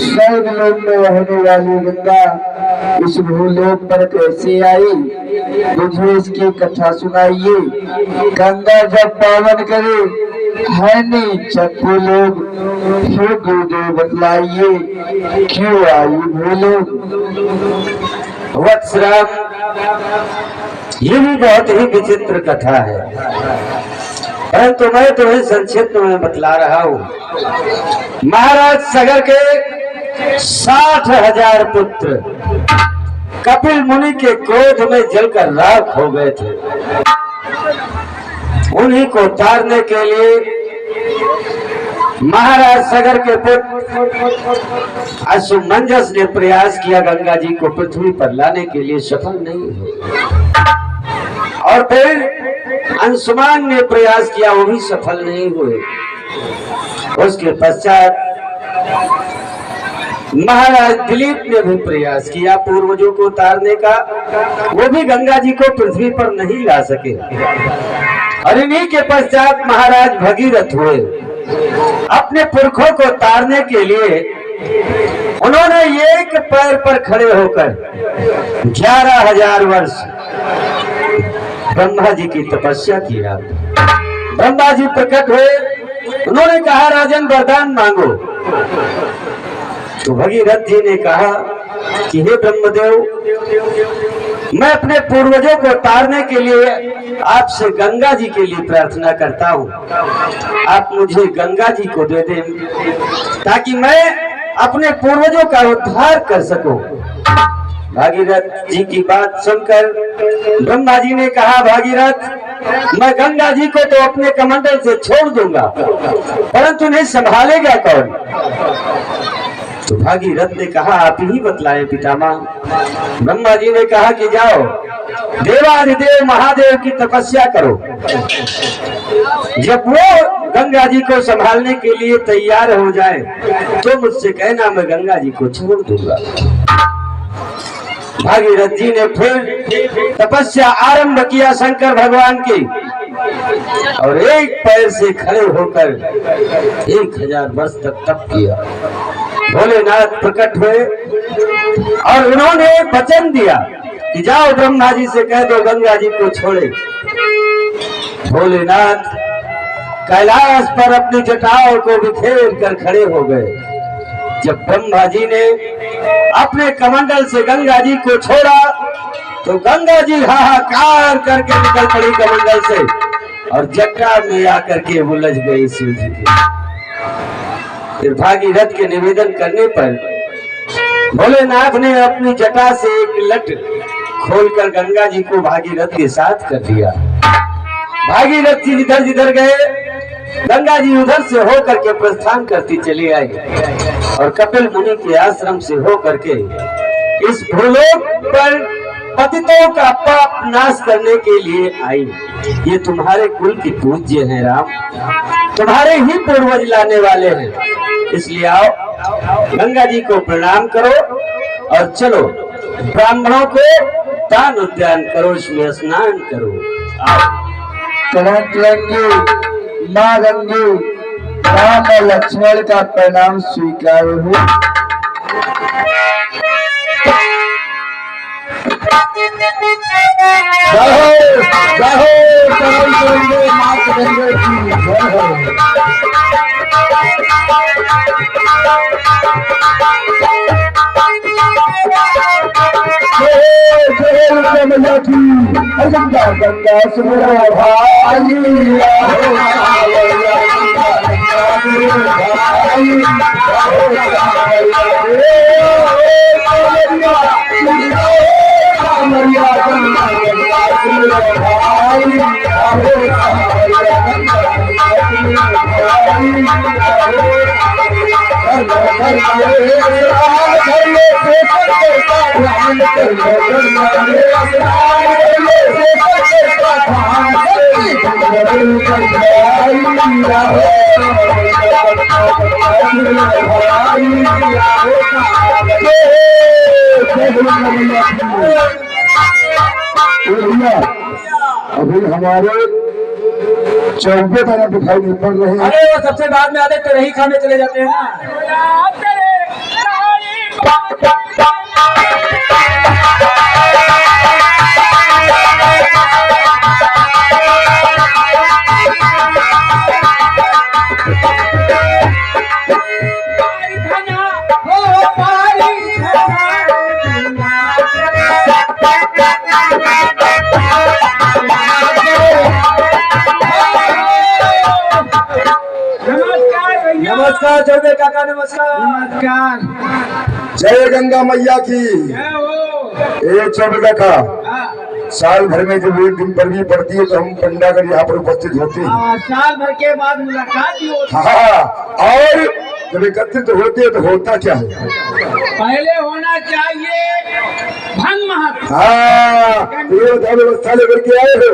स्वर्ग लोक में रहने वाली गंगा इस भूलोक पर कैसे आई, मुझे इसकी कथा सुनाइए। गंगा जब पावन करे है नहीं चक्कू लोग, फिर गुरुदेव बतलाइए क्यों आई भूलोक। वत्सराम, ये भी बहुत ही विचित्र कथा है, परंतु मैं तुम्हें संक्षिप्त में बतला रहा हूँ। महाराज सगर के 60,000 पुत्र कपिल मुनि के क्रोध में जलकर राख हो गए थे। उन्हीं को तारने के लिए महाराज सगर के पुत्र अश्वमंजस ने प्रयास किया, गंगा जी को पृथ्वी पर लाने के लिए सफल नहीं हुए। और फिर अंशुमान ने प्रयास किया, वो भी सफल नहीं हुए। उसके पश्चात महाराज दिलीप ने भी प्रयास किया पूर्वजों को उतारने का, वो भी गंगा जी को पृथ्वी पर नहीं ला सके। और इन्हीं के पश्चात महाराज भगीरथ हुए। अपने पुरखों को उतारने के लिए उन्होंने एक पैर पर खड़े होकर 11,000 वर्ष ब्रह्मा जी की तपस्या किया। ब्रह्मा जी प्रकट हुए, उन्होंने कहा राजन वरदान मांगो। तो भगीरथ जी ने कहा कि हे ब्रह्मदेव, मैं अपने पूर्वजों को उतारने के लिए आपसे गंगा जी के लिए प्रार्थना करता हूँ। आप मुझे गंगा जी को दे दें ताकि मैं अपने पूर्वजों का उद्धार कर सकूं। भागीरथ जी की बात सुनकर ब्रह्मा जी ने कहा, भागीरथ, मैं गंगा जी को तो अपने कमंडल से छोड़ दूंगा, परंतु नहीं संभालेगा कौन? तो भागीरथ ने कहा, आप ही बतलाएं पितामह। ब्रह्मा जी ने कहा कि जाओ देवाधिदेव महादेव की तपस्या करो। जब वो गंगा जी को संभालने के लिए तैयार हो जाए तो मुझसे कहना, मैं गंगा जी को छोड़ दूंगा। भागीरथ जी ने फिर तपस्या आरंभ किया शंकर भगवान की, और एक पैर से खड़े होकर 1,000 वर्ष तक तप किया। भोलेनाथ प्रकट हुए और उन्होंने वचन दिया कि जाओ ब्रह्मा जी से कह दो गंगा जी को छोड़े। भोलेनाथ कैलाश पर अपनी जटाओं को बिखेर कर खड़े हो गए। जब ब्रह्मा जी ने अपने कमंडल से गंगा जी को छोड़ा तो गंगा जी हाहाकार करके निकल पड़ी कमंडल से और जटा में आकर के उलझ गई शिव जी की। फिर भागीरथ के निवेदन करने पर भोलेनाथ ने अपनी जटा से एक लट खोलकर गंगा जी को भागीरथ के साथ कर दिया। भागीरथ जी जिधर जिधर गए गंगा जी उधर से होकर के प्रस्थान करती चली आई और कपिल मुनि के आश्रम से होकर के इस भूलोक पर पतितों का पाप नाश करने के लिए आई। ये तुम्हारे कुल की पूज्य हैं राम, तुम्हारे ही पूर्वज लाने वाले हैं, इसलिए आओ गंगा जी को प्रणाम करो और चलो ब्राह्मणों को दान उद्यान करो, इसमें स्नान करो। आओ। माँ गंगे, राम और लक्ष्मण का प्रणाम स्वीकार हो। गंगा गंगा सुनो भाई, अभी हमारे 14 तरह दिखाई नहीं पड़ रहे हैं। अरे वो सबसे बाद में आते तो रही खाने चले जाते हैं ना। नमस्कार चौबे काका, नमस्कार। नमस्कार। जय गंगा मैया की। ये चौबे काका, साल भर में जब एक दिन पर भी पड़ती है तो हम पंडागढ़ यहाँ पर उपस्थित होते हैं। साल भर के बाद मुलाकात ही होती है। हाँ, और जब एकत्रित होते हैं तो होता क्या है? पहले होना चाहिए भंग महत्व। हाँ, ये व्यवस्था लेकर के आए हो?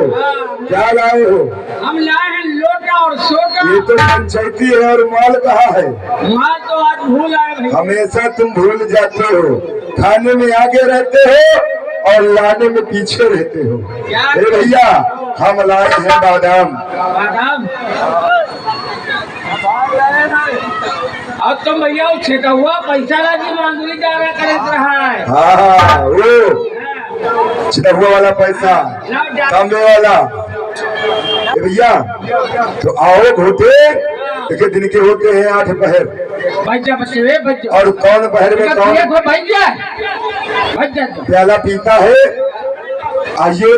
क्या लाए हो? हम लाए हैं लोटा और सोटा। ये तो पंचायती है और माल कहाँ है? माल तो आज भूल आए भाई। हमेशा तुम भूल जाते हो, खाने में आगे रहते हो और लाने में पीछे रहते हो। अरे भैया, हम लाए हैं बादाम। बादाम और तुम भैया छेटा हुआ पैसा लागी मांगुरी जाना करत रहा है। हाँ, वो छिटकुआ वाला पैसा, तांबे वाला। भैया तो आओ घोटे, एक दिन के होते हैं 8 पहर। बच्चे और कौन पहर में कौन प्याला पीता है? आइए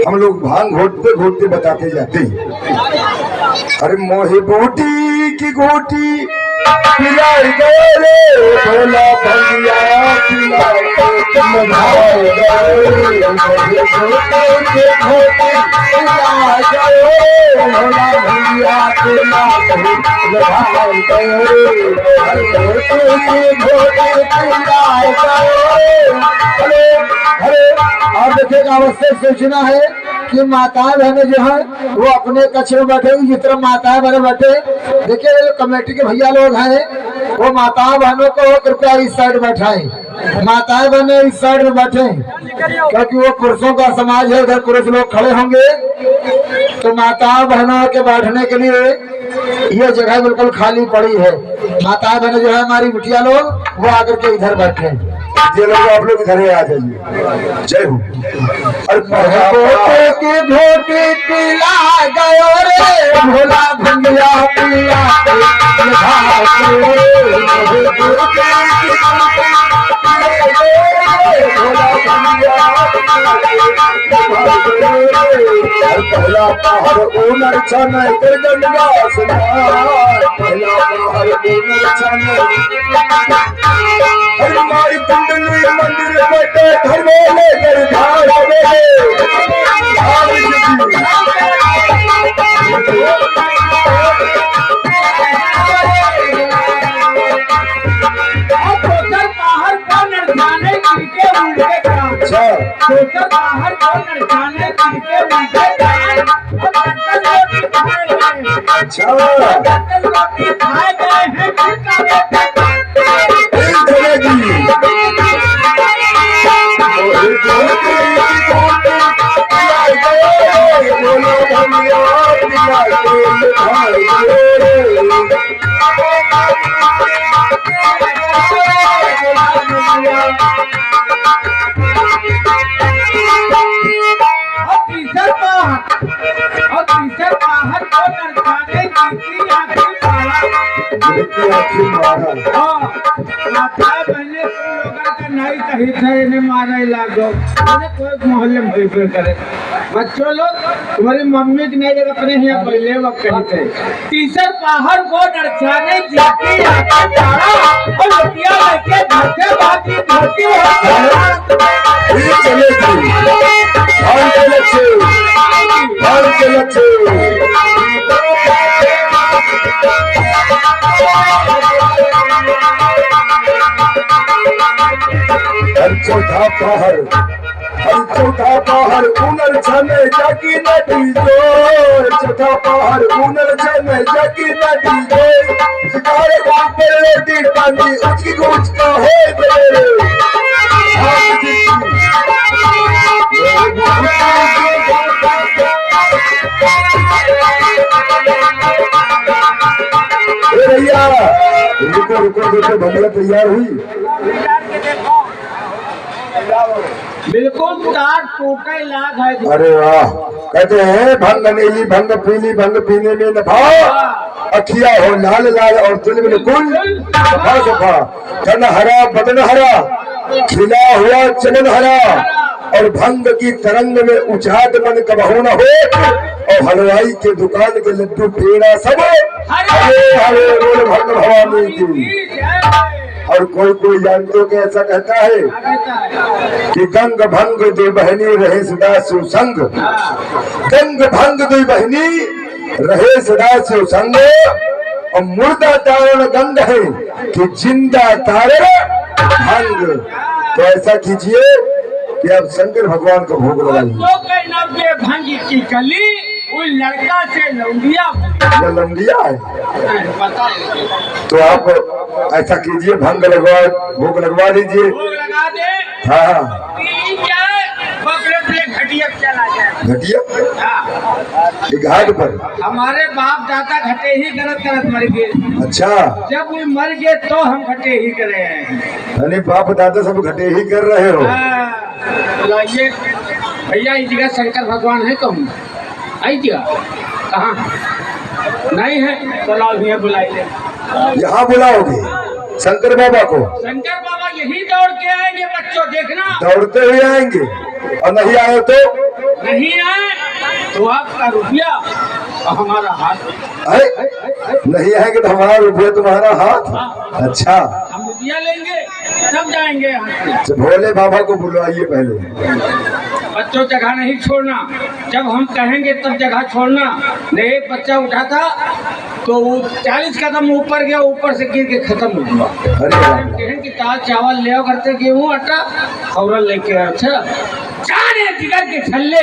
हम लोग भांग घोटते घोटते बताते जाते हैं। अरे मोहे बूटी की गोटी पिलाई गए रे, भोला भंगिया पिलाई मनाए गए, मोहे बूटी की गोटी पिलाई गए, भोला भंगिया पिलाई मनाए गए, मोहे बूटी की गोटी पिलाई गए। अरे आप देखिएगा, आवश्यक सूचना है कि माताएं बहनें जो है वो अपने कक्ष में बैठेगी। जिस तरह माताएं बहने बैठे, देखिए जो कमेटी के भैया लोग हैं वो माताओं बहनों को कृपया इस साइड बैठाएं। माताएं बहनें इस साइड में बैठे, क्योंकि वो पुरुषों का समाज है, उधर पुरुष लोग खड़े होंगे। तो माताओं बहनों के बैठने के लिए ये जगह बिल्कुल खाली पड़ी है। माताएं बहनें जो है हमारी बिटिया लोग, वो आकर के इधर बैठे। ये लोग आप लोग इधर आ जाइए। जय हो। अरे की धोती पिला गयो रे, भोला भंगिया पिला पहला पहाड़ ऊनर छन कर गंगा स्नान, पहला पहाड़ ऊनर छन हमारी कुंडली मंदिर बैठे घर में लेकर धार मारे लागो कोई मोहल्ले में करे। बच्चों लोग तुम्हारी मम्मी की नहीं जगह अपने यहाँ पहले वक्त कहीं थे। तीसर पहाड़ को नरसाने जाती आके तारा और लुटिया लेके धरते बाती धरती हर चौथा पहर उनर छने जाकी नदी जोर, चौथा पहर उनर छने जाकी नदी जोर, सितारे ऊपर लेटी टांगी उसकी गूंज का है बे। भैया रुको रुको देखो भंगड़ा तैयार हुई। बिल्कुल तार टूटे लाग है। अरे वाह, कहते हैं भंग नीली भंग पीली भंग पीने में नफा, अखिया हो लाल लाल और दिल बिल्कुल सफा सफा, तन हरा बदन हरा खिला हुआ चमन हरा, और भंग की तरंग में उछाद मन कबहू न हो, और हलवाई के दुकान के लड्डू पेड़ा सब हरे हरे बोल भंग भवानी की। और कोई कोई जानते के ऐसा कहता है कि गंग भंग दो बहनी रहे सदा सुसंग, गंग भंग दो बहनी रहे सदा सुसंग, और मुर्दा तारण गंग है कि जिंदा तारण भंग। तो ऐसा कीजिए कि आप शंकर भगवान को भोग लगाइए। भंग की कली उस लड़का से लौंडिया है, पता तो आप ऐसा कीजिए भंग लगवा भोग लगवा लीजिए। लगा दे। हाँ घटिया चला जाए। घटिया घाट पर हमारे बाप दादा घटे ही करत मर गए। अच्छा, जब वो मर गए तो हम घटे ही करे हैं। यानी बाप दादा सब घटे ही कर रहे हो। बुलाइए भैया, इस जगह शंकर भगवान है कहूँ आई जगह कहाँ नहीं है तो लाल भैया बुलाइए। यहाँ बुलाओगे शंकर बाबा को? शंकर बाबा यही दौड़ के आएंगे बच्चों, देखना दौड़ते हुए आएंगे, और नहीं आए तो नहीं आए तो आपका रुपया और हमारा हाथ। नहीं आएंगे तो हमारा रुपया तुम्हारा हाथ। अच्छा, हम रुपया लेंगे तब जाएंगे यहाँ से। भोले बाबा को बुलवाइए पहले। बच्चों जगह नहीं छोड़ना, जब हम कहेंगे तब जगह छोड़ना। नहीं एक बच्चा उठा था तो वो 40 कदम ऊपर गया, ऊपर से गिर के खत्म हो गया। कहें कि दाल चावल ले करते गेहूँ आटा और लेके। अच्छा जाने जिगर के छल्ले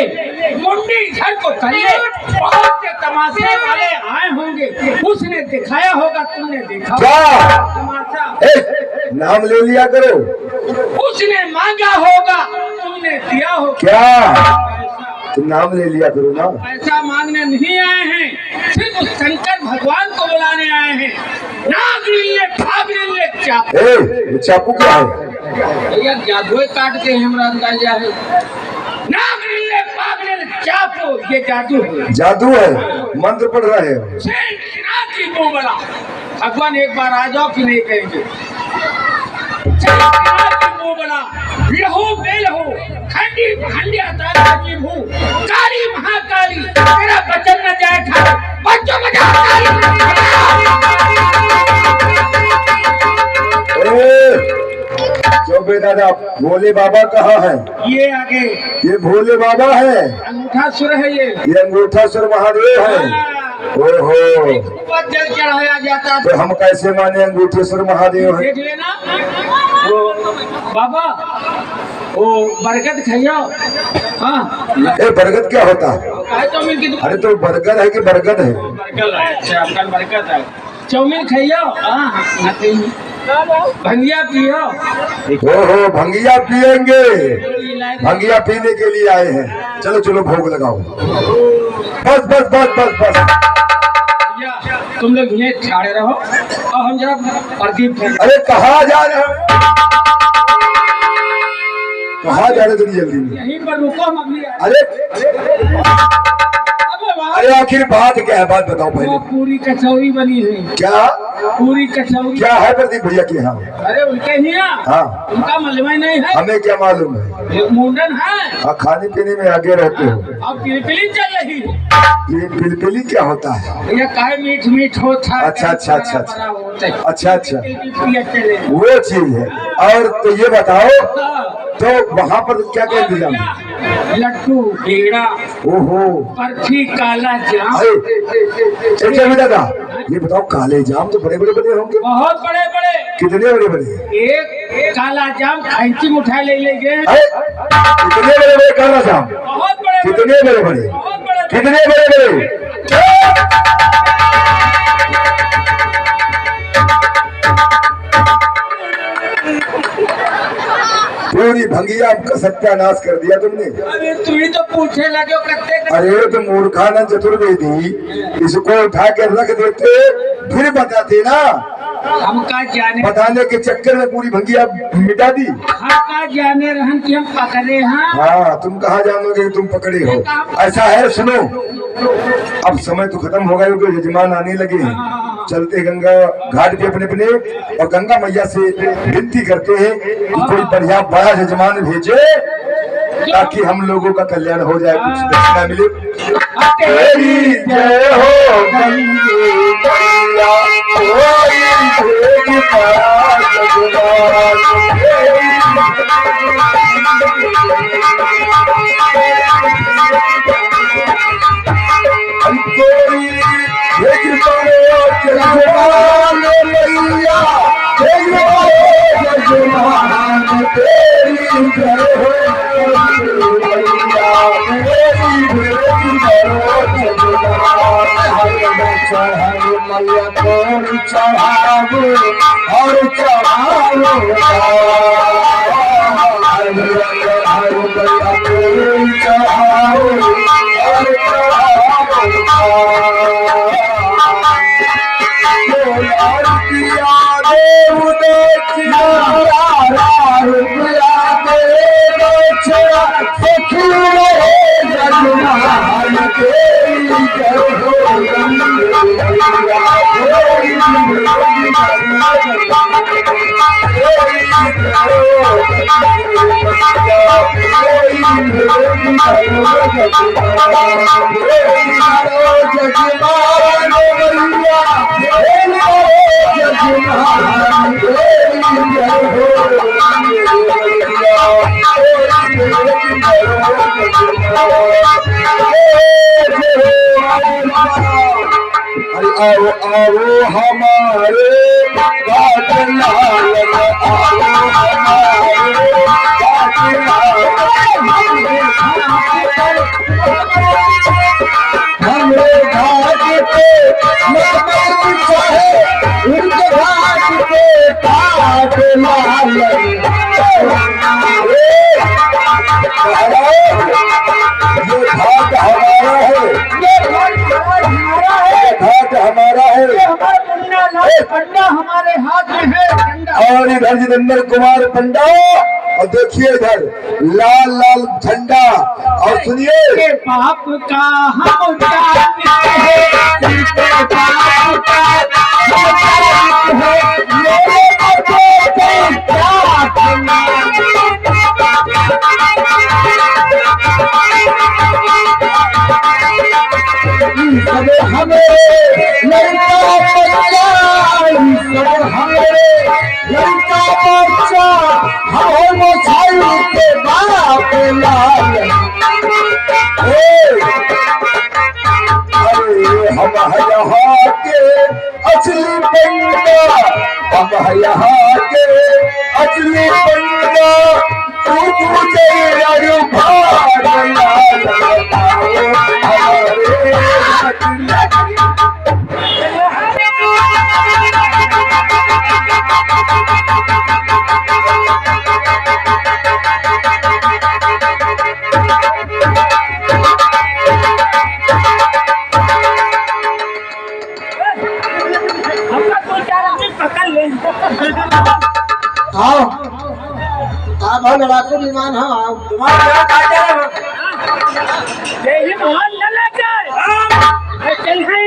मुंडी घर को तल्ले, बहुत से तमाशे वाले आए होंगे, उसने दिखाया होगा तुमने देखा तमाशा। नाम ले लिया करो। उसने मांगा होगा तुमने दिया हो। क्या तुम नाम ले लिया करो ना। पैसा मांगने नहीं आए हैं, सिर्फ शंकर भगवान को बुलाने आए हैं। चापू चापू क्या है? भैया जादू काटते हैं, हमारा अंदाजा है। चापू ये जादू है। जादू है, मंत्र पढ़ रहे हो। भगवान एक बार आ जाओ कि नहीं कहेंगे। लहू बेलहू खंडी खंडिया तारी भू काली महाकाली, तेरा बचन न जाए खा बच्चों बजा चौबे दादा, भोले बाबा कहाँ है? ये आगे, ये भोले बाबा है। अंगूठा सुर है ये अंगूठा सुर महादेव है। ओहो, जल चढ़ाया जाता तो हम कैसे माने अंगूठे सुर महादेव है? देख लेना वो बाबा, वो बरगद खाइयो। हाँ, ए बरगद क्या होता है? अरे तो बरगद है कि बरगद है? बरगद है। अच्छा, आपका बरगद है। चाउमीन खाइयो। भंगिया पियो। ओहो, भंगिया पियेंगे। भंगिया पीने के लिए आए हैं। चलो चलो भोग लगाओ। बस बस बस बस बस, तुम लोग ये खड़े रहो और हम जरा प्रदीप। अरे कहाँ जा रहे हो? कहाँ जा रहे हो? जल्दी यहीं पर रुको, हम अभी। अरे अरे आखिर बात क्या है? बात बताओ पहले। पूरी कचौरी बनी है। क्या पूरी कचौरी क्या है प्रदीप भैया के यहाँ? अरे उनके ही यहाँ। हाँ, उनका मालूम ही नहीं है। हमें क्या मालूम है? एक मुंडन है। हाँ, खाने पीने में आगे रहते हो। अब पिलपिली चल रही है। ये पिलपिली क्या होता है? ये काहे मीठ मीठ होता है। अच्छा अच्छा अच्छा अच्छा अच्छा, चले वो चीज है। और तो ये बताओ, तो वहाँ पर क्या क्या इंतजाम है? लड्डू पेड़ा, ओहो, बर्फी, काला जाम। दादा ये बताओ काले जाम तो बड़े बड़े बने होंगे, बहुत बड़े बड़े। कितने बड़े बड़े? एक काला जाम खैंची में उठा ले लेंगे। कितने बड़े बड़े काला जाम? बहुत बड़े। कितने बड़े बड़े? बहुत बड़े। कितने बड़े बड़े? पूरी भंगिया का सत्यानाश कर दिया तुमने। अरे तुम्हें तो पूछे लगे हो कत्ते। अरे तो मूर्खाना चतुर्वेदी, इसको उठा के रख देते फिर बताते ना। हमका जाने, बताने के चक्कर में पूरी भंगिया मिटा दी। हमका जाने रहन कि हम पकड़े हैं। हाँ, तुम कहाँ जानोगे कि तुम पकड़े हो? ऐसा है, सुनो, अब समय तो खत्म हो गया क्योंकि यजमान आने लगे हैं। चलते गंगा घाट पे अपने अपने और गंगा मैया से विनती करते हैं कि कोई बढ़िया बड़ा यजमान भेजे ताकि हम लोगों का कल्याण हो जाए, कुछ दक्षिणा मिले। तेरी जय हो गंगे मैया, कोई भेद पड़ा जगवान। कोई भेद पड़ा जगवान मैया, जगवान तेरी जय हो मैया को चढ़ावो और चढ़ावो आओ आओ हमारे घाट लाल, आओ हमारे घाट लाल, हमारे घाट पे मत चाहे उनके घाट पे घाट लाल। ये घाट हमारा है, घाट हमारा है, पंडा हमारे हाथ में है। और इधर जितेंद्र कुमार पंडा, और देखिए इधर लाल लाल झंडा, और सुनिए पाप का हम जानते हैं, पाप का हम जानते हैं, मेरे सब हमें लड़का बच्चा, सब हमें लड़का बच्चा, हम छाई के बाप लाल। अरे हम यहाँ के असली पंडा, हम यहाँ के असली पंडा, तू तुझे भाग लाल। आप लड़ाकू विमान हो, आप तुम्हारा यही मोहन न लगे। चल है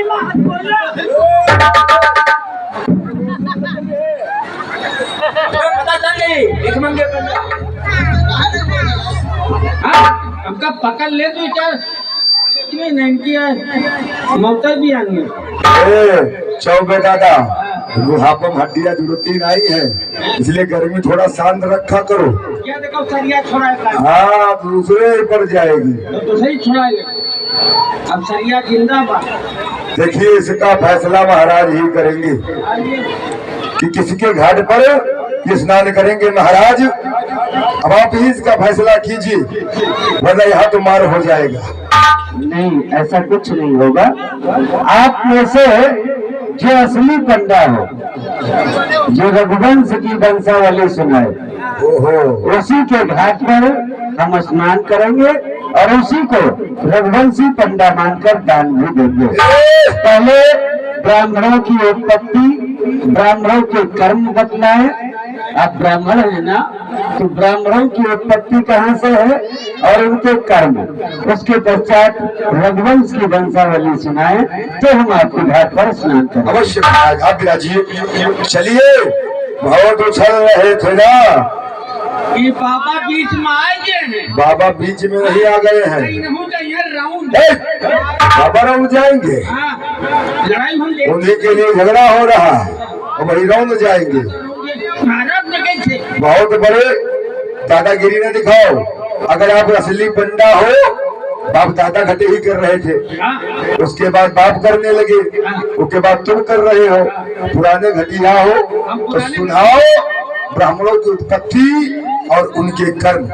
पता चल एक मंगे हमका पकड़ ले तो चार नहीं किया मौका भी आनी। चौबे दादा, बुढ़ापा में हड्डियां जुड़ती नहीं है, इसलिए गर्मी थोड़ा शांत रखा करो। क्या देखो सरिया छोड़ा है, हाँ दूसरे पर जाएगी तो सही छोड़ा है। अब सरिया जिंदाबाद। देखिए इसका फैसला महाराज ही करेंगे कि किसके घाट पर ये स्नान करेंगे महाराज। अब आप ही इसका फैसला कीजिए, वरना यहाँ तो मार हो जाएगा। नहीं, ऐसा कुछ नहीं होगा। आप में से जो असली पंडा हो, जो रघुवंश की वंशावली सुनाए, ओहो, उसी के घाट पर हम स्नान करेंगे और उसी को रघुवंशी पंडा मानकर दान भी देंगे। पहले ब्राह्मणों की उत्पत्ति, ब्राह्मणों के कर्म बतलाए। आप ब्राह्मण है ना, तो ब्राह्मणों की उत्पत्ति कहाँ से है और उनके कर्म, उसके पश्चात रघुवंश की वंशावली सुनाए, तो हम आपके घाट पर स्नान करें। अवश्य महाराज, आप विराजिए। चलिए, बहुत उछल रहे थे ना, ये बाबा बीच में आए हैं। बाबा बीच में नहीं आ गए हैं। राउंड बाबा राउंड जाएंगे, हाँ, लड़ाई हम देख उन्हीं के लिए झगड़ा हो रहा है और वही राउंड जाएंगे। महाराज में गए थे। बहुत बड़े दादागिरी न दिखाओ। अगर आप असली पंडा हो, बाप दादा घटे ही कर रहे थे, हाँ, उसके बाद बाप करने लगे, उसके बाद तुम कर रहे हो, पुराने घटिया हो, तो सुनाओ ब्राह्मणों की उत्पत्ति और उनके कर्म।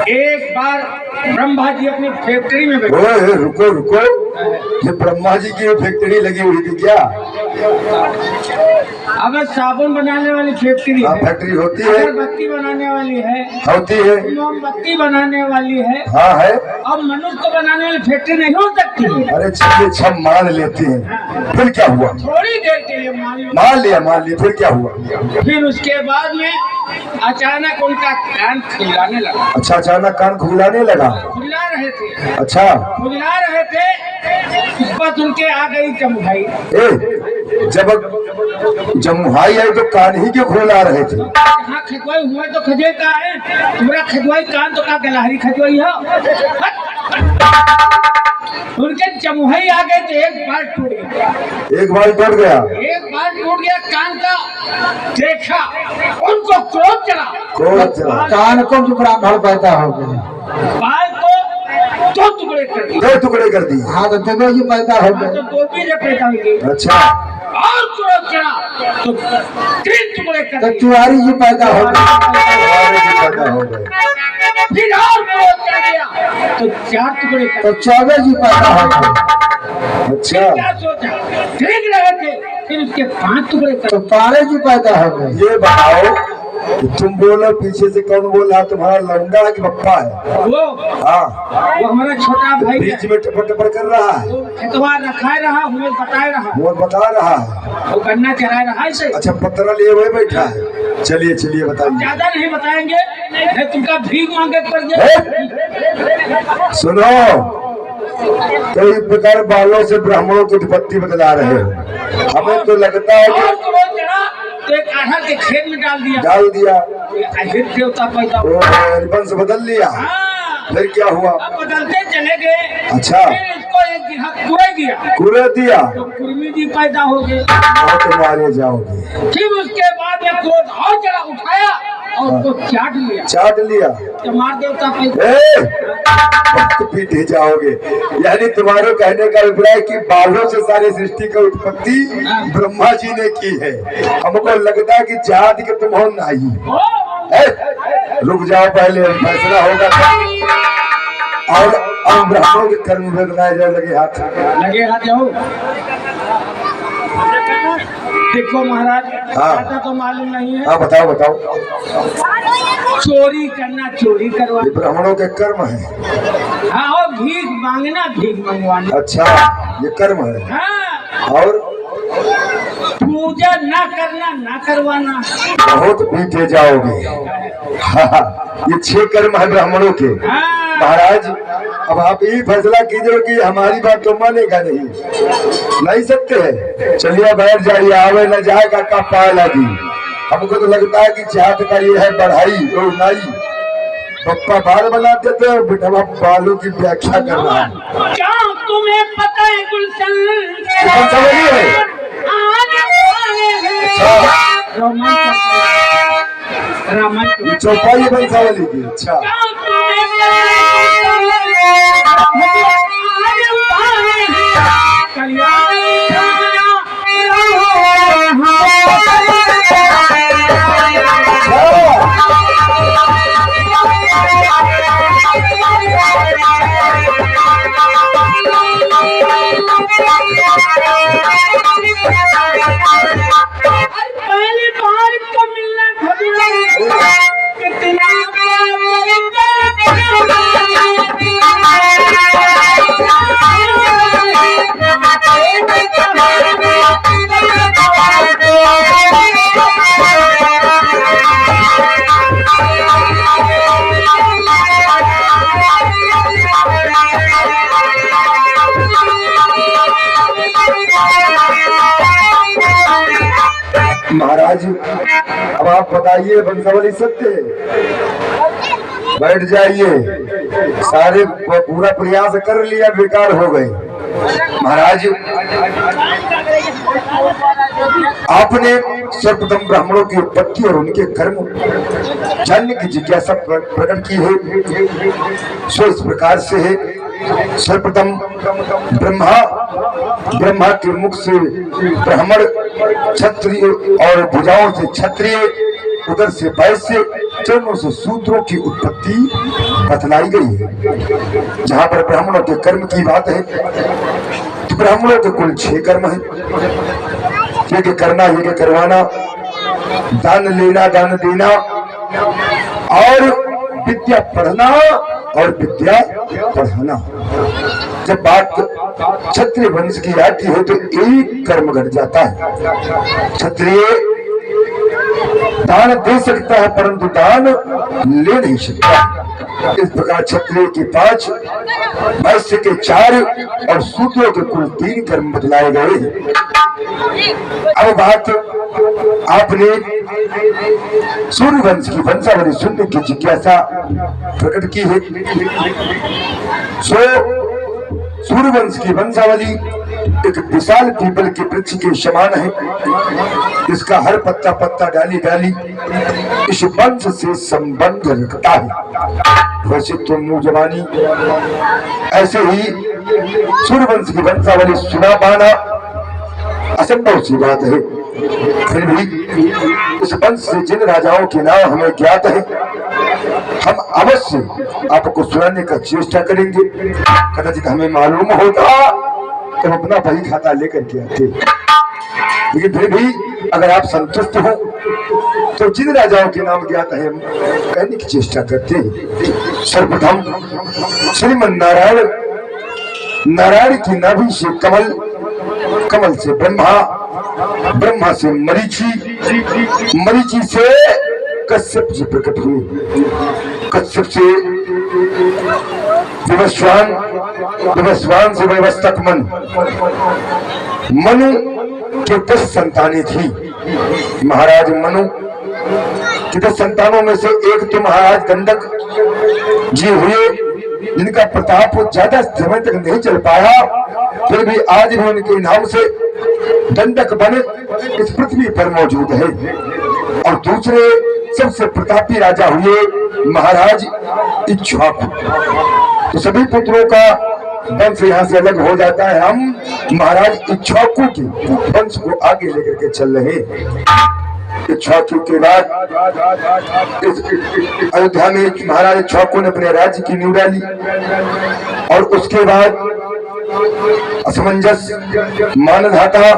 एक बार ब्रह्मा जी अपनी फैक्ट्री में बैठे। ओए रुको रुको, ये ब्रह्मा जी की फैक्ट्री लगी हुई थी क्या? अब साबुन बनाने वाली फैक्ट्री हाँ, है, फैक्ट्री होती है, अगरबत्ती बनाने वाली है, होती है, मोमबत्ती बनाने वाली है। हाँ है। अब मनुष्य को बनाने वाली फैक्ट्री नहीं हो सकती है। अरे चलिए, छम मान लेते हैं, फिर क्या हुआ? थोड़ी देर के लिए मान लो। मान लिया, फिर क्या हुआ? फिर उसके बाद में अचानक उनका कान खुलाने लगा। अच्छा, अचानक कान खुलाने लगा। खुला रहे थे, अच्छा, खुला रहे थे, बस उनके आ गई चमुहाई। जब जमुहाई आई तो कान ही क्यों खुला रहे थे? हाँ, खजवाई हुए तो खजे का है, तुम्हारा खजवाई कान तो का गलहरी खजवाई है। उनके चमुहाई आ गए तो एक बार टूट गया। एक बार टूट गया, एक बार टूट गया कान का। देखा, उनको क्रोध चढ़ा। क्रोध चढ़ा। कान को जो ब्राह्मण पैदा हो गए, बाल को दो टुकड़े कर दिए। दो टुकड़े कर दिए। हाँ, तो देखो जी पैदा हो गए। तो गोपी जब पैदा हुई अच्छा, और क्रोध चढ़ा तो 3 टुकड़े कर तो दिए। तिवारी जी पैदा हो गए। हमारे भी पैदा हो गए। फिर और क्रोध चढ़ गया तो 4 टुकड़े कर तो 14 जी पैदा हो गए। अच्छा, क्या सोचा, ठीक रहे थे, फिर उसके 5 टुकड़े कर। तो 12 जी पैदा हो गए। ये बताओ कि तुम बोलो, पीछे से कौन बोल रहा? तुम्हारा लौंडा है कि पप्पा है? वो हाँ, हमारा छोटा भाई बीच में टपर टपर कर रहा है, वो खेतवा रखाए रहा, हमें बताए रहा, वो बता रहा है। वो गन्ना चराए रहा ऐसे। अच्छा, पत्रा लिए हुए बैठा है। चलिए चलिए, बताइए। ज्यादा नहीं बताएंगे, नहीं तुमका भीख मांगे पड़ जाए। सुनो, कई प्रकार बालों से ब्राह्मणों की उत्पत्ति बतला रहे हो। हमें तो लगता है और कि क्रोध चढ़ा तो एक आधा के खेत में डाल दिया। डाल दिया, अहिर देवता पैदा हुआ। वंश बदल लिया। हाँ, फिर क्या हुआ? अब बदलते चले गए। अच्छा। फिर इसको एक गिरह कुरे दिया कुरे दिया तो कुर्मी जी पैदा हो गए। तो मारे जाओगे। फिर उसके बाद में क्रोध और चढ़ा, उठाया और उसको चाट लिया चाट लिया, तो मार देवता पैदा। वक्त पीटे जाओगे। यानी तुम्हारे कहने का अभिप्राय कि बालों से सारी सृष्टि की उत्पत्ति ब्रह्मा जी ने की है। हमको लगता है कि जात के तुम हो नहीं। रुक जाओ, पहले फैसला होगा और हम ब्राह्मणों के कर्म में बनाए जाए लगे हाथ। लगेगा जाओ। देखो महाराज, हाँ। ज्यादा तो मालूम नहीं है। हाँ, बताओ बताओ। चोरी करना, चोरी करवा। ये ब्राह्मणों के कर्म है। हाँ, और भीख मांगना, भीख मंगवाना। अच्छा, ये कर्म है। हाँ, और पूजा ना करना, ना करवाना। बहुत पीटे जाओगे। हाँ, ये 6 कर्म है ब्राह्मणों के। हाँ, महाराज, अब आप यही फैसला कीजिए कि हमारी बात तो मानेगा नहीं सकते है। चलिए बैठ जाइए, आवे न जाएगा का पाए लगी। हमको तो लगता है कि जात का ये है बढ़ाई और नाई। पप्पा बाल बनाते थे, बेटा बालों की व्याख्या कर रहा है। क्या तुम्हें पता है गुलशन कौन सा बोली है? आने वाले हैं। अच्छा, रामायण ये चौपाई वंशावली की। अच्छा पहली बार का मिलना कितना महाराज अब आप बताइए वंशावली सत्य है? बैठ जाइए, सारे पूरा प्रयास कर लिया, बेकार हो गए। महाराज आपने सर्वप्रथम ब्राह्मणों की उत्पत्ति और उनके कर्म जानने की जिज्ञासा प्रकट की है। सो इस प्रकार से है, सर्वप्रथम ब्रह्मा के मुख से ब्राह्मण, क्षत्रिय और भुजाओं से क्षत्रिय, उधर से वैश्य, चरणों से शूद्रों की उत्पत्ति बतलाई गई है। जहाँ पर ब्राह्मणों के कर्म की बात है तो ब्राह्मणों के कुल 6 कर्म है। यज्ञ करना, यज्ञ करवाना, दान लेना, दान देना, और विद्या पढ़ना और विद्या पढ़ाना। जब बात क्षत्रिय वंश की आती है तो एक कर्म घट जाता है। क्षत्रिय दान दे सकता है परंतु दान ले नहीं सकता। इस प्रकार क्षत्रिय के 5, वैश्य के 4 और शूद्रों के कुल 3 कर्म बतलाए गए। अब बात आपने सूर्यवंश की वंशावली सुनने की जिज्ञासा प्रकट की है। सो सूर्यवंश की वंशावली एक विशाल पीपल के वृक्ष के समान है। इसका हर पत्ता पत्ता, डाली डाली इस वंश से संबंध रखता है। वैसे तो मुंह जवानी, ऐसे ही सूर्यवंश की वंशावली सुना पाना असंभव सी बात है। फिर भी इस वंश से जिन राजाओं के नाम हमें ज्ञात है, हम अवश्य आपको सुनाने का चेष्टा करेंगे। कदाचित हमें मालूम होता तो अपना बही खाता लेकर के आते, लेकिन फिर भी अगर आप संतुष्ट हो तो जिन राजाओं के नाम ज्ञात है हम कहने की चेष्टा करते हैं। सर्वप्रथम श्रीमन नारायण, नारायण की नाभि से कमल, कमल से ब्रह्मा, ब्रह्मा से मरीचि, मरीचि से कश्यप जी प्रकट हुए, कश्यप से विवस्वान, विवस्वान से वैवस्वत मन, मनु के 10 संतानें थी। महाराज मनु की 10 संतानों में से एक तो महाराज गंडक जी हुए, जिनका प्रताप ज्यादा समय तक नहीं चल पाया, फिर भी आज भी उनके नाम से दंडक बन इस पृथ्वी पर मौजूद है। और दूसरे सबसे प्रतापी राजा हुए महाराज इक्ष्वाकु। तो सभी पुत्रों का वंश यहाँ से अलग हो जाता है। हम महाराज इक्ष्वाकु के वंश को आगे लेकर के चल रहे हैं। इक्ष्वाकु के बाद इस अयोध्या में महाराज इक्ष्वाकु ने अपने राज्य की नींव डाली, और उसके बाद असमंजस, मानधाता,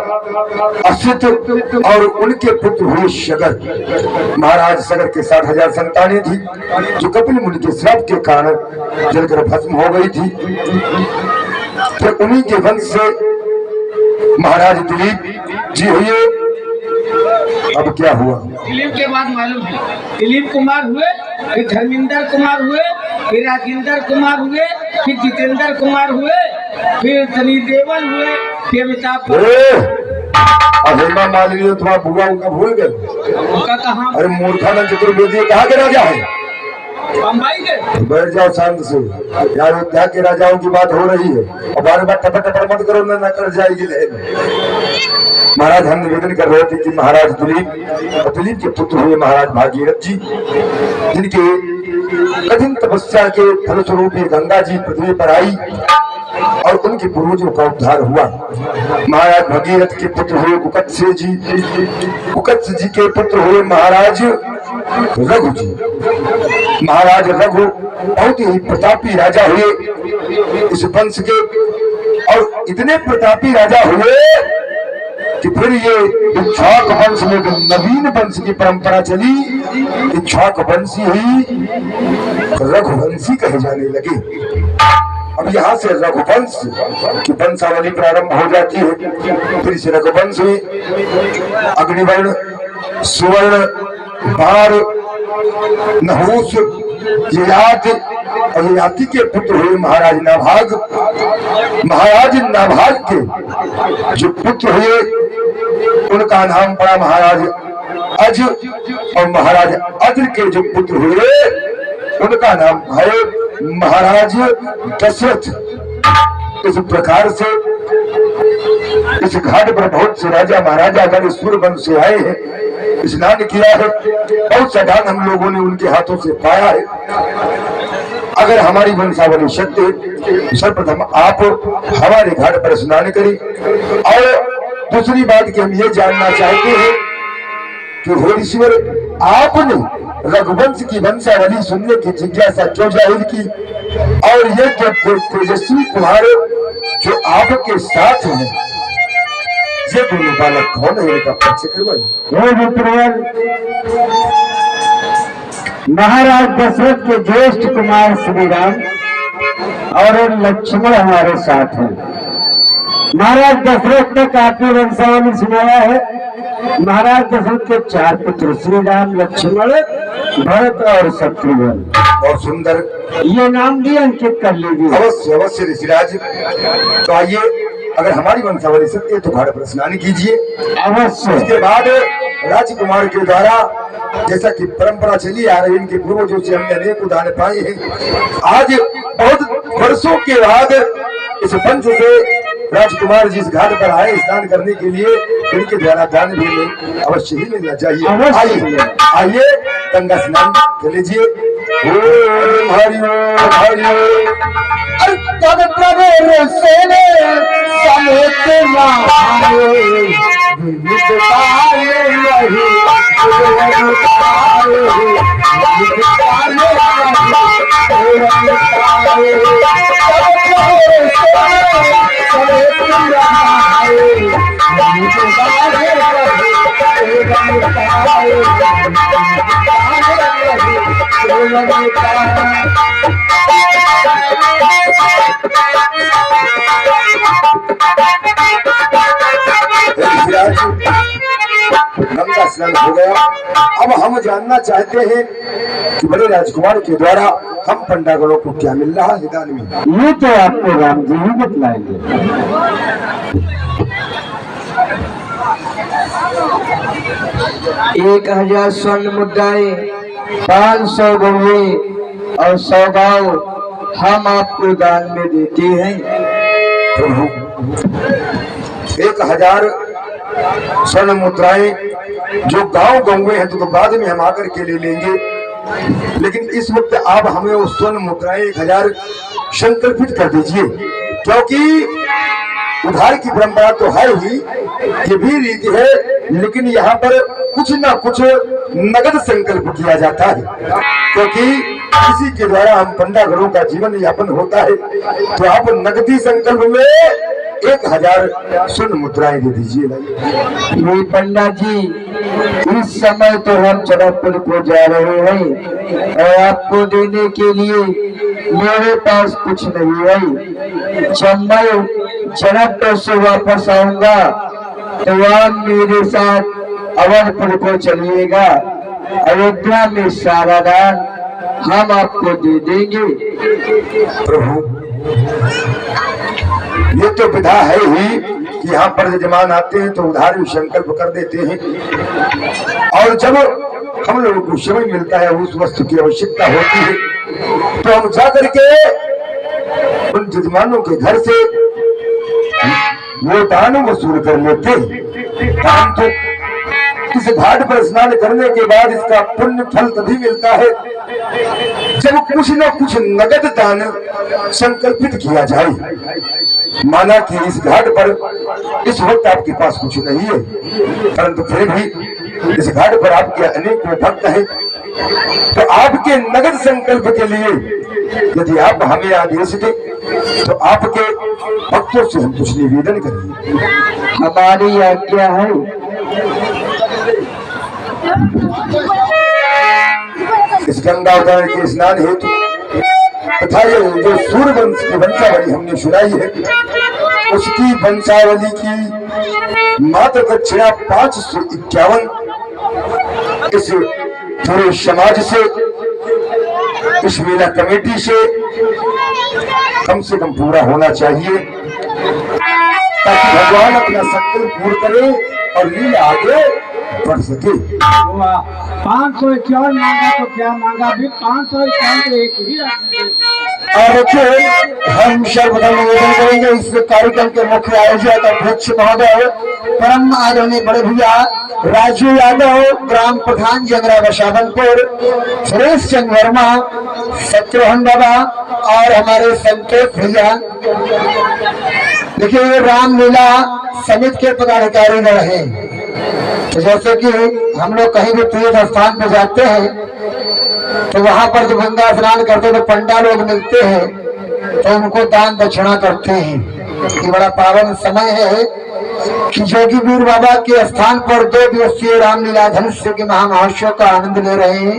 असित और उनके पुत्र हुए सगर। महाराज सगर के 60,000 संतानें थी, जो कपिल मुनि के श्राप के कारण जलकर भस्म हो गई थी। फिर उन्हीं के वंश से महाराज दिलीप जी हुए। अब क्या हुआ? दिलीप के बाद मालूम है, दिलीप कुमार हुए, फिर धर्मेंद्र कुमार हुए, फिर राजेंद्र कुमार हुए, फिर जितेंद्र कुमार हुए, फिर सनी देवल हुए, फिर अमिताभ। हेमा मालिनी तो तुम्हारा बुआ उनका भूल गए? उनका कहाँ? अरे मूर्खानंद चतुर्वेदी कहाँ के राजा है? बम्बई के बैठ जाओ शांत से। यार अयोध्या के राजाओं की बात हो रही है और बार बार टपर टपर मत करो, ना कर जाएगी लहर। महाराज हम निवेदन कर रहे थे कि महाराज दिलीप और दिलीप के पुत्र हुए महाराज भागीरथ जी, जिनके कठिन तपस्या के फलस्वरूप ये गंगा जी पृथ्वी पर आई और उनके पूर्वजों का उद्धार हुआ। महाराज भगीरथ के पुत्र हुए कुकत्स जी, कुकत्स जी के पुत्र हुए महाराज रघु जी। महाराज रघु बहुत ही प्रतापी राजा हुए इस वंश के, और इतने प्रतापी राजा हुए कि फिर ये इक्ष्वाक वंश में नवीन वंश की परंपरा चली। इक्ष्वाक वंशी ही रघुवंशी कहे जाने लगे। अब यहाँ से रघुवंश की वंशावली प्रारंभ हो जाती है। फिर इस रघुवंश में अग्निवर्ण, सुवर्ण, बार, नहुस, ययाति और ययाति के पुत्र हुए महाराज नाभाग। महाराज नाभाग के जो पुत्र हुए उनका नाम पड़ा महाराज अज, और महाराज अज के जो पुत्र हुए उनका नाम है महाराज दशरथ। इस प्रकार से इस घाट पर बहुत से राजा महाराजा गण सूर्यवंश से आए हैं, स्नान किया है, बहुत सा दान हम लोगों ने उनके हाथों से पाया है। अगर हमारी वंशावली सत्य है, सर्वप्रथम आप हमारे घाट पर स्नान करें। और दूसरी बात कि हम ये जानना चाहते हैं कि हे ईश्वर, आपने रघुवंश की वंशावली सुनने की जिज्ञासा क्यों जाहिर की, और ये जो तेजस्वी कुमार जो आपके साथ हैं, ये दोनों बालक कौन है, इनका परिचय करवाइए। महाराज दशरथ के ज्येष्ठ कुमार श्री राम और लक्ष्मण हमारे साथ हैं। महाराज दशरथ ने काफी वंशावली सुनाया है। महाराज दशरथ के 4 पुत्र श्री राम, लक्ष्मण, भरत और शत्रुघ्न। और सुंदर ये नाम भी अंकित कर लीजिए। अवश्य अवश्य ऋषिराज। तो आइए, अगर हमारी वंशावली सत्य है तो घाट पर स्नान कीजिए अवश्य। उसके बाद राजकुमार के द्वारा, जैसा कि परंपरा चली आ रही, इनके पूर्वजों से हमने अनेक उदाहरण पाए हैं। आज बहुत वर्षों के बाद इस वंश से राजकुमार जी इस घाट पर आए स्नान करने के लिए, इनके द्वारा दान भी में अवश्य ही मिलना चाहिए। आइए आइए गंगा स्नान कर लीजिए। ओम हरि ओम हरि ओम। गंगा स्नान हो गया। अब हम जानना चाहते हैं कि बड़े राजकुमार के द्वारा हम पंडागणों को क्या मिल रहा है दान में। ये तो आपको राम जी ही बतलाएंगे। 1000 स्वर्ण मुद्राएं, 500 गौवे और 100 गाँव हम आपको दान में देते हैं। प्रभु 1000 स्वर्ण मुद्राएं, जो गांव गंगे हैं तो बाद में हम आकर के ले लेंगे, लेकिन इस वक्त आप हमें वो स्वर्ण मुद्राएं 1000 संकल्पित कर दीजिए, क्योंकि उधार की परंपरा तो है ही, ये भी रीति है, लेकिन यहाँ पर कुछ ना कुछ नगद संकल्प किया जाता है, क्योंकि इसी के द्वारा हम पंडागणों का जीवन यापन होता है। तो आप नगदी संकल्प में 1000 स्वर्ण मुद्राएं दे दीजिए। ये पंडा जी, इस समय तो हम जनकपुर को जा रहे हैं और आपको देने के लिए मेरे पास कुछ नहीं है। जब मैं जनकपुर से वापस आऊंगा तो आप मेरे साथ अवधपुर को चलिएगा। अयोध्या में सारा दान हम आपको दे देंगे। प्रभु ये तो विधा है ही कि यहाँ पर जजमान आते हैं तो उधार भी संकल्प कर देते हैं, और जब हम लोगों को समय मिलता है, उस वस्तु की आवश्यकता होती है, तो हम जा करके उन जजमानों के घर से वो दान वसूल कर लेते। परंतु इस घाट पर स्नान करने के बाद इसका पुण्य फल तभी मिलता है जब कुछ न कुछ नगद दान संकल्पित किया जाए। माना कि इस घाट पर इस वक्त आपके पास कुछ नहीं है, परंतु फिर भी इस घाट पर आपके अनेक भक्त हैं, तो आपके नगद संकल्प के लिए यदि आप हमें आदेश दें तो आपके भक्तों से हम कुछ निवेदन करेंगे। हमारी आज्ञा है। इस गंगा उदाहरण के स्नान हेतु तथा ये जो सूर्यवंश की वंशावली हमने सुनाई है, उसकी वंशावली की मात्र दक्षिणा 551 इस पूरे समाज से, इस मेला कमेटी से कम से कम पूरा होना चाहिए, ताकि भगवान अपना संकल्प पूर्ण करे और लीला आगे बढ़ सके। 551 मांगा तो क्या मांगा, भी 551 तो एक ही और देखिए, हम सर्वदा निवेदन करेंगे इस कार्यक्रम के मुख्य आयोजक अध्यक्ष महोदय परम आदरणीय बड़े भैया राजू यादव, ग्राम प्रधान जंगरा बसावनपुर, सुरेश चंद्र वर्मा, शत्रुघ्न बाबा और हमारे संतोष भैया। देखिए, ये रामलीला समिति के पदाधिकारी गण हैं। तो जैसे कि हम लोग कहीं भी तीर्थ स्थान पर जाते हैं तो वहां पर जब गंगा स्नान करते तो पंडा लोग मिलते हैं तो उनको दान दक्षिणा करते हैं। ये बड़ा पावन समय है कि जोगी वीर बाबा के स्थान पर 2 दिवसीय रामलीला धनुष्य के महामहोत्सव का आनंद ले रहे हैं।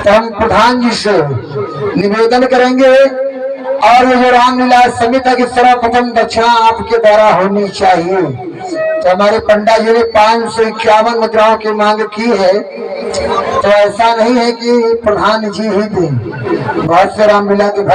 तो हम प्रधान जी से निवेदन करेंगे और ये जो रामलीला समिति की सर्वप्रथम दक्षिणा आपके द्वारा होनी चाहिए। तो हमारे पंडा जी ने 551 मुद्राओं की मांग की है, तो ऐसा नहीं है कि प्रधान जी ही दें, बहुत से रामलीला के